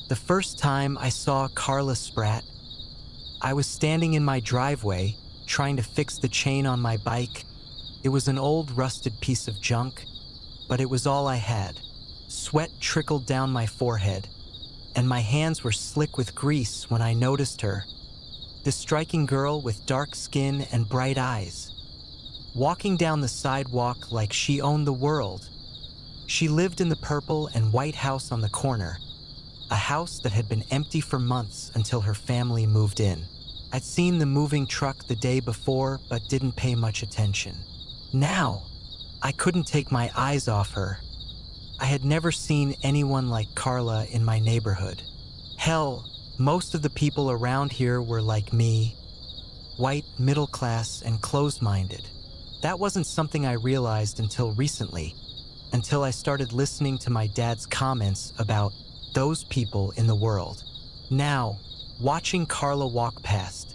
The first time I saw Carla Spratt, I was standing in my driveway trying to fix the chain on my bike. It was an old rusted piece of junk, but it was all I had. Sweat trickled down my forehead, and my hands were slick with grease when I noticed her. This striking girl with dark skin and bright eyes, walking down the sidewalk like she owned the world. She lived in the purple and white house on the corner, a house that had been empty for months until her family moved in. I'd seen the moving truck the day before, but didn't pay much attention. Now, I couldn't take my eyes off her. I had never seen anyone like Carla in my neighborhood. Hell, most of the people around here were like me, white, middle class, and closed-minded. That wasn't something I realized until recently, until I started listening to my dad's comments about those people in the world. Now, watching Carla walk past,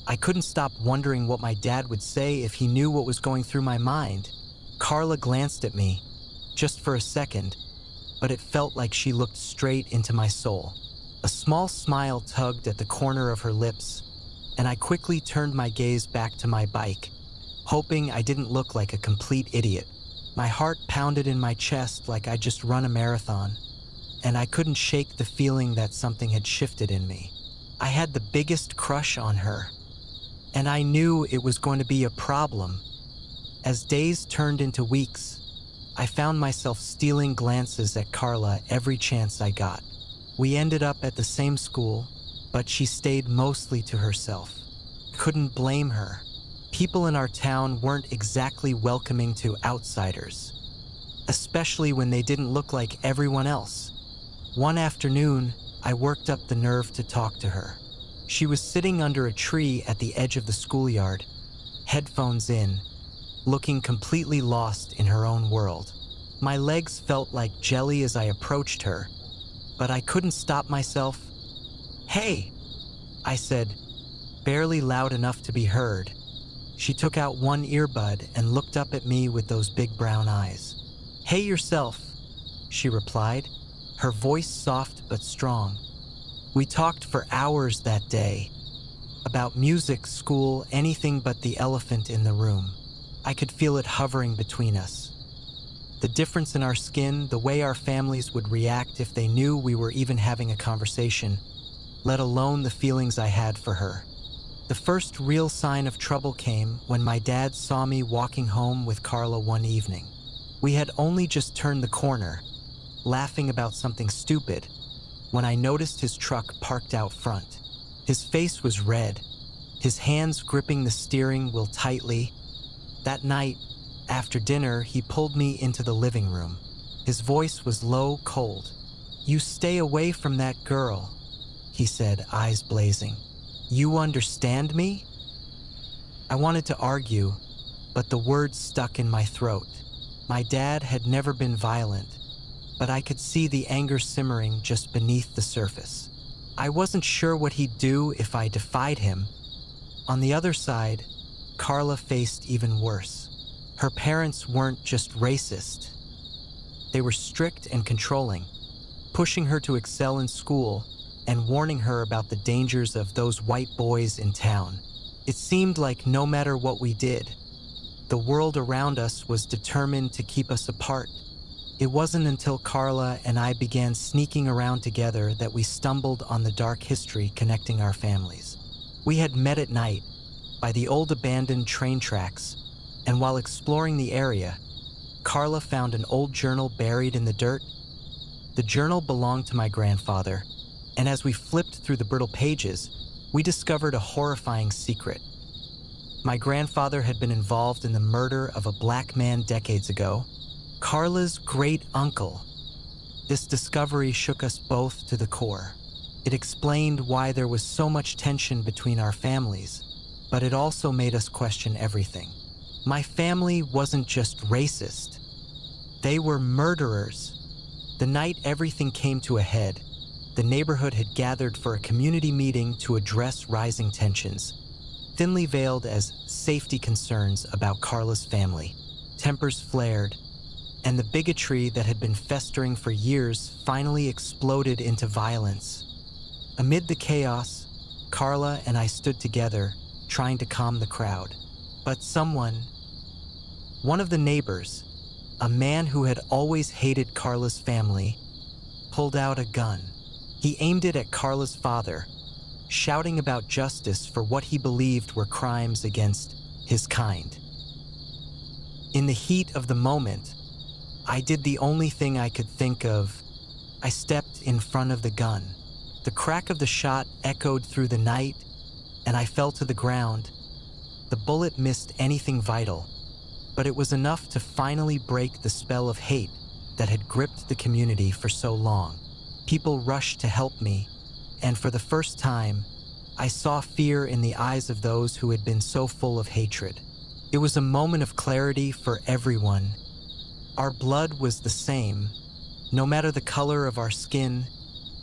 I couldn't stop wondering what my dad would say if he knew what was going through my mind. Carla glanced at me, just for a second, but it felt like she looked straight into my soul. A small smile tugged at the corner of her lips, and I quickly turned my gaze back to my bike, hoping I didn't look like a complete idiot. My heart pounded in my chest like I'd just run a marathon, and I couldn't shake the feeling that something had shifted in me. I had the biggest crush on her, and I knew it was going to be a problem. As days turned into weeks, I found myself stealing glances at Carla every chance I got. We ended up at the same school, but she stayed mostly to herself. Couldn't blame her. People in our town weren't exactly welcoming to outsiders, especially when they didn't look like everyone else. One afternoon, I worked up the nerve to talk to her. She was sitting under a tree at the edge of the schoolyard, headphones in, looking completely lost in her own world. My legs felt like jelly as I approached her, but I couldn't stop myself. "Hey," I said, barely loud enough to be heard. She took out one earbud and looked up at me with those big brown eyes. "Hey yourself," she replied, her voice soft but strong. We talked for hours that day, about music, school, anything but the elephant in the room. I could feel it hovering between us. The difference in our skin, the way our families would react if they knew we were even having a conversation, let alone the feelings I had for her. The first real sign of trouble came when my dad saw me walking home with Carla one evening. We had only just turned the corner, laughing about something stupid, when I noticed his truck parked out front. His face was red, his hands gripping the steering wheel tightly. That night, after dinner, he pulled me into the living room. His voice was low, cold. "You stay away from that girl," he said, eyes blazing. "You understand me?" I wanted to argue, but the words stuck in my throat. My dad had never been violent, but I could see the anger simmering just beneath the surface. I wasn't sure what he'd do if I defied him. On the other side, Carla faced even worse. Her parents weren't just racist. They were strict and controlling, pushing her to excel in school and warning her about the dangers of those white boys in town. It seemed like no matter what we did, the world around us was determined to keep us apart. It wasn't until Carla and I began sneaking around together that we stumbled on the dark history connecting our families. We had met at night by the old abandoned train tracks, and while exploring the area, Carla found an old journal buried in the dirt. The journal belonged to my grandfather, and as we flipped through the brittle pages, we discovered a horrifying secret. My grandfather had been involved in the murder of a black man decades ago, Carla's great uncle. This discovery shook us both to the core. It explained why there was so much tension between our families, but it also made us question everything. My family wasn't just racist. They were murderers. The night everything came to a head, the neighborhood had gathered for a community meeting to address rising tensions, thinly veiled as safety concerns about Carla's family. Tempers flared, and the bigotry that had been festering for years finally exploded into violence. Amid the chaos, Carla and I stood together, trying to calm the crowd. But one of the neighbors, a man who had always hated Carla's family, pulled out a gun. He aimed it at Carla's father, shouting about justice for what he believed were crimes against his kind. In the heat of the moment, I did the only thing I could think of. I stepped in front of the gun. The crack of the shot echoed through the night, and I fell to the ground. The bullet missed anything vital, but it was enough to finally break the spell of hate that had gripped the community for so long. People rushed to help me, and for the first time, I saw fear in the eyes of those who had been so full of hatred. It was a moment of clarity for everyone. Our blood was the same. No matter the color of our skin,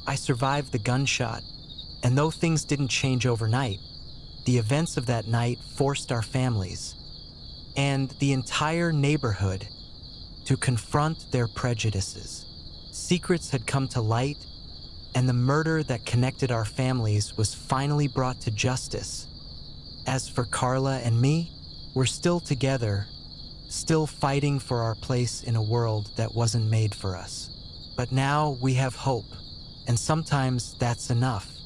I survived the gunshot, and though things didn't change overnight, the events of that night forced our families and the entire neighborhood to confront their prejudices. Secrets had come to light, and the murder that connected our families was finally brought to justice. As for Carla and me, we're still together, still fighting for our place in a world that wasn't made for us. But now we have hope, and sometimes that's enough.